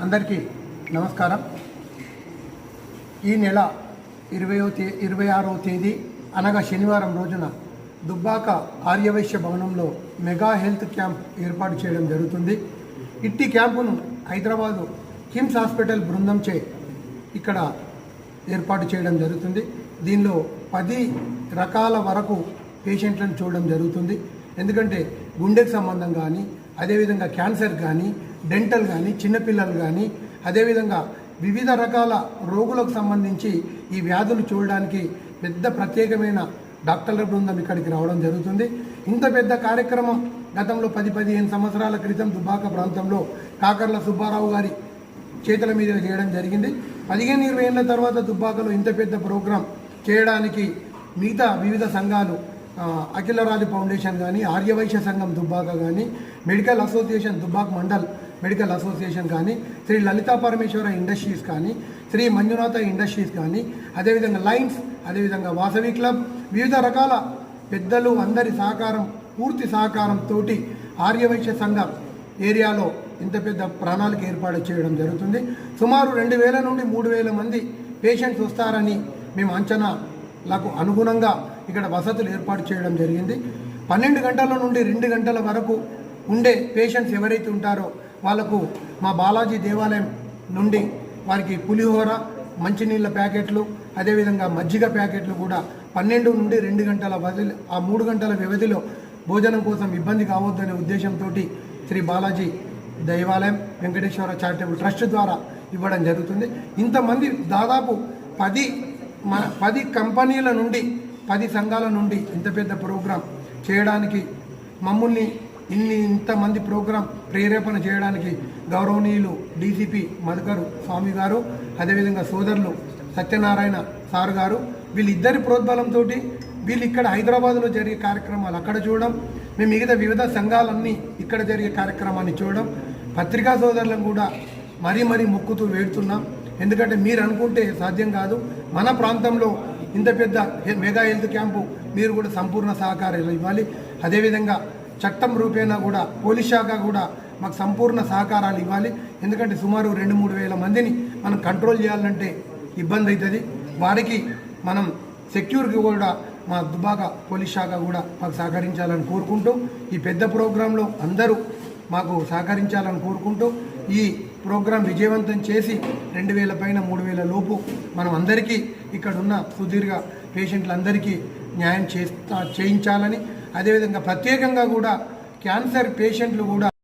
అందరికీ నమస్కారం. ఈ నెల 26వ తేదీ అనగా శనివారం రోజున దుబ్బాక ఆర్యవైశ్య భవనంలో మెగా హెల్త్ క్యాంప్ ఏర్పాటు చేయడం జరుగుతుంది. ఇట్టి క్యాంపును హైదరాబాదు కిమ్స్ హాస్పిటల్ బృందంచే ఇక్కడ ఏర్పాటు చేయడం జరుగుతుంది. దీనిలో 10 రకాల వరకు పేషెంట్లను చూడడం జరుగుతుంది. ఎందుకంటే గుండెకు సంబంధం కానీ, అదేవిధంగా క్యాన్సర్ కానీ, డెంటల్ కానీ, చిన్నపిల్లలు కానీ, అదేవిధంగా వివిధ రకాల రోగులకు సంబంధించి ఈ వ్యాధులు చూడడానికి పెద్ద ప్రత్యేకమైన డాక్టర్ల బృందం ఇక్కడికి రావడం జరుగుతుంది. ఇంత పెద్ద కార్యక్రమం గతంలో 10-15 సంవత్సరాల క్రితం దుబ్బాక ప్రాంతంలో కాకర్ల సుబ్బారావు గారి చేతుల మీద చేయడం జరిగింది. 15-20 ఏళ్ల తర్వాత దుబ్బాకలో ఇంత పెద్ద ప్రోగ్రాం చేయడానికి మిగతా వివిధ సంఘాలు, అఖిలరాజు ఫౌండేషన్ కానీ, ఆర్యవైశ్య సంఘం దుబ్బాక కానీ, medical association Dubbaka mandal medical association కానీ, శ్రీ లలితా పరమేశ్వర ఇండస్ట్రీస్ కానీ, శ్రీ మంజునాథ ఇండస్ట్రీస్ కానీ, అదేవిధంగా లైన్స్, అదేవిధంగా వాసవి క్లబ్, వివిధ రకాల పెద్దలు అందరి సహకారం, పూర్తి సహకారంతో ఆర్యవైశ్య సంఘం ఏరియాలో ఇంత పెద్ద ప్రణాళిక ఏర్పాటు చేయడం జరుగుతుంది. సుమారు 2000 నుండి 3000 మంది పేషెంట్స్ వస్తారని మేము అంచనాలకు అనుగుణంగా ఇక్కడ వసతులు ఏర్పాటు చేయడం జరిగింది. 12 గంటల నుండి 2 గంటల వరకు ఉండే పేషెంట్స్ ఎవరైతే ఉంటారో వాళ్ళకు మా బాలాజీ దేవాలయం నుండి వారికి పులిహోర, మంచినీళ్ళ ప్యాకెట్లు, అదేవిధంగా మజ్జిగ ప్యాకెట్లు కూడా 12 నుండి 2 గంటల ఆ 3 గంటల వ్యవధిలో భోజనం కోసం ఇబ్బంది కావద్దనే ఉద్దేశంతో శ్రీ బాలాజీ దేవాలయం వెంకటేశ్వర చారిటబుల్ ట్రస్ట్ ద్వారా ఇవ్వడం జరుగుతుంది. ఇంతమంది దాదాపు 10 కంపెనీల నుండి, 10 సంఘాల నుండి ఇంత పెద్ద ప్రోగ్రాం చేయడానికి మమ్మల్ని ఇంతమంది ప్రోగ్రాం ప్రేరేపణ చేయడానికి గౌరవనీయులు డీసీపీ మధుకర్ స్వామి గారు, అదేవిధంగా సోదరులు సత్యనారాయణ సార్ గారు, వీళ్ళిద్దరి ప్రోద్బలంతో వీళ్ళు ఇక్కడ హైదరాబాద్లో జరిగే కార్యక్రమాలు అక్కడ చూడడం, మేము మిగతా వివిధ సంఘాలన్నీ ఇక్కడ జరిగే కార్యక్రమాన్ని చూడడం, పత్రికా సోదరులను కూడా మరీ మొక్కుతూ వేడుతున్నాం. ఎందుకంటే మీరు అనుకుంటే సాధ్యం కాదు. మన ప్రాంతంలో ఇంత పెద్ద మెగా హెల్త్ క్యాంపు మీరు కూడా సంపూర్ణ సహకారాలు ఇవ్వాలి. అదేవిధంగా చట్టం రూపేణా కూడా పోలీస్ శాఖ కూడా మాకు సంపూర్ణ సహకారాలు ఇవ్వాలి. ఎందుకంటే సుమారు 2-3 వేల మందిని మనం కంట్రోల్ చేయాలంటే ఇబ్బంది అవుతుంది. వారికి మనం సెక్యూర్కి కూడా మా దుబ్బాక పోలీస్ శాఖ కూడా మాకు సహకరించాలని కోరుకుంటూ, ఈ పెద్ద ప్రోగ్రాంలో అందరూ మాకు సహకరించాలని కోరుకుంటూ, ఈ ప్రోగ్రాం విజయవంతం చేసి 2000 పైన 3000 లోపు మనం అందరికీ ఇక్కడ ఉన్న సుదీర్ఘ పేషెంట్లందరికీ న్యాయం చేయించాలని, అదేవిధంగా ప్రత్యేకంగా కూడా క్యాన్సర్ పేషెంట్లు కూడా